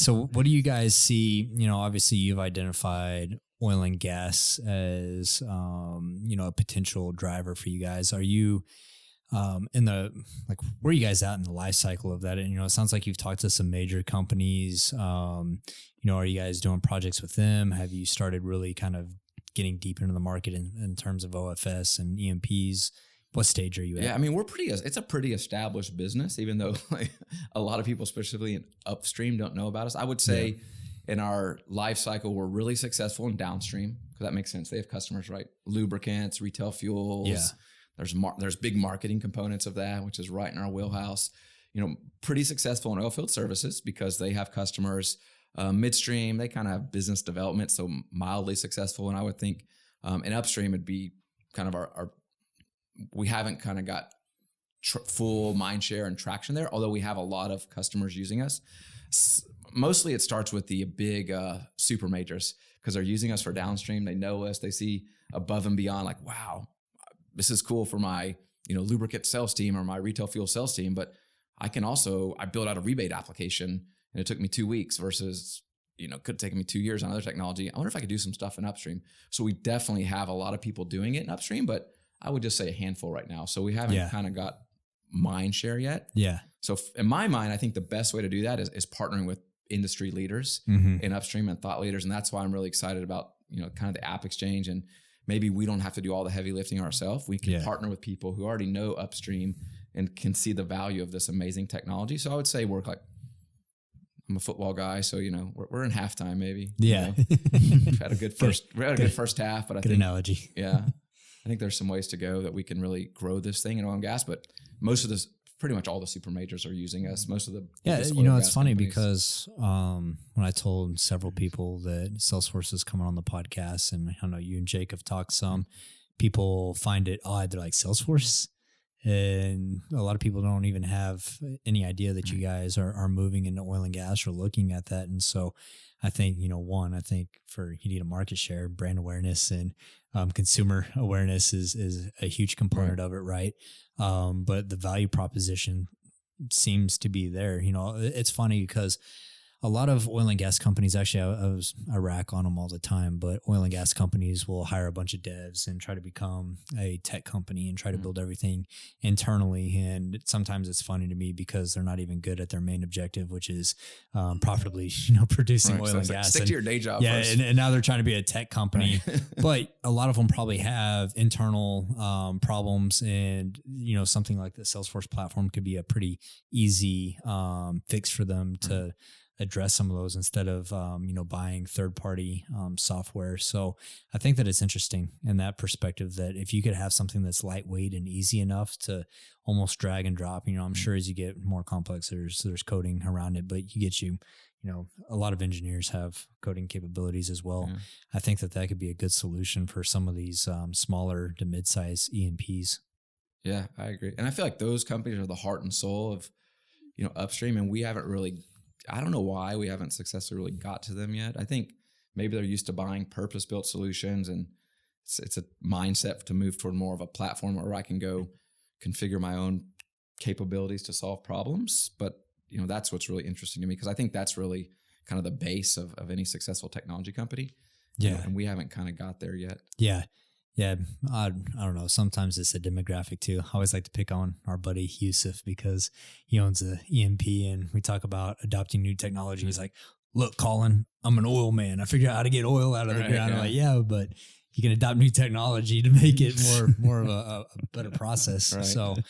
So what do you guys see? Obviously you've identified oil and gas as, a potential driver for you guys. Are you where are you guys at in the life cycle of that? And, it sounds like you've talked to some major companies. Are you guys doing projects with them? Have you started really kind of getting deep into the market in terms of OFS and EMPs? What stage are you at? Yeah, I mean, it's a pretty established business, even though a lot of people, especially in upstream, don't know about us. I would say in our life cycle, we're really successful in downstream, because that makes sense. They have customers, right? Lubricants, retail fuels. Yeah. There's big marketing components of that, which is right in our wheelhouse. Pretty successful in oil field services because they have customers. Midstream, they kind of have business development, so mildly successful. And I would think in upstream, it'd be kind of our we haven't kind of got full mind share and traction there, although we have a lot of customers using us. Mostly it starts with the big super majors, because they're using us for downstream. They know us. They see above and beyond, like, wow, this is cool for my lubricant sales team or my retail fuel sales team, but I built out a rebate application and it took me 2 weeks versus could have taken me 2 years on other technology. I wonder if I could do some stuff in upstream. So we definitely have a lot of people doing it in upstream, but I would just say a handful right now. So we haven't kind of got mind share yet. Yeah. So in my mind, I think the best way to do that is partnering with industry leaders in upstream and thought leaders. And that's why I'm really excited about, kind of the app exchange. And maybe we don't have to do all the heavy lifting ourselves. We can partner with people who already know upstream and can see the value of this amazing technology. So I would say I'm a football guy, so we're in halftime maybe. Yeah. We've had a good first half, but I think analogy. Yeah. I think there's some ways to go that we can really grow this thing in oil and gas, but most of this, pretty much all the super majors are using us. Most of the it's funny companies. Because when I told several people that Salesforce is coming on the podcast, and I know you and Jake have talked some, people find it odd. They're like, Salesforce? And a lot of people don't even have any idea that you guys are moving into oil and gas or looking at that. And so I think, you need a market share, brand awareness, and consumer awareness is a huge component of it, right? But the value proposition seems to be there. It's funny because a lot of oil and gas companies, actually, I rack on them all the time, but oil and gas companies will hire a bunch of devs and try to become a tech company and try to build everything internally. And sometimes it's funny to me because they're not even good at their main objective, which is profitably, producing oil and gas. Stick to your day job. Yeah. First. And now they're trying to be a tech company, but a lot of them probably have internal problems, and, something like the Salesforce platform could be a pretty easy fix for them to address some of those instead of, buying third-party software. So I think that it's interesting in that perspective, that if you could have something that's lightweight and easy enough to almost drag and drop, I'm sure as you get more complex, there's coding around it, but a lot of engineers have coding capabilities as well. Yeah. I think that could be a good solution for some of these smaller to mid-size E&Ps. Yeah, I agree. And I feel like those companies are the heart and soul of, upstream, and we haven't really, I don't know why we haven't successfully really got to them yet. I think maybe they're used to buying purpose-built solutions, and it's a mindset to move toward more of a platform where I can go configure my own capabilities to solve problems. But, that's what's really interesting to me, because I think that's really kind of the base of any successful technology company. Yeah. And we haven't kind of got there yet. Yeah. Yeah, I don't know. Sometimes it's a demographic too. I always like to pick on our buddy Yusuf because he owns a E&P, and we talk about adopting new technology. He's like, look, Collin, I'm an oil man. I figured out how to get oil out of the ground. Yeah. I'm like, yeah, but you can adopt new technology to make it more of a better process. Right. So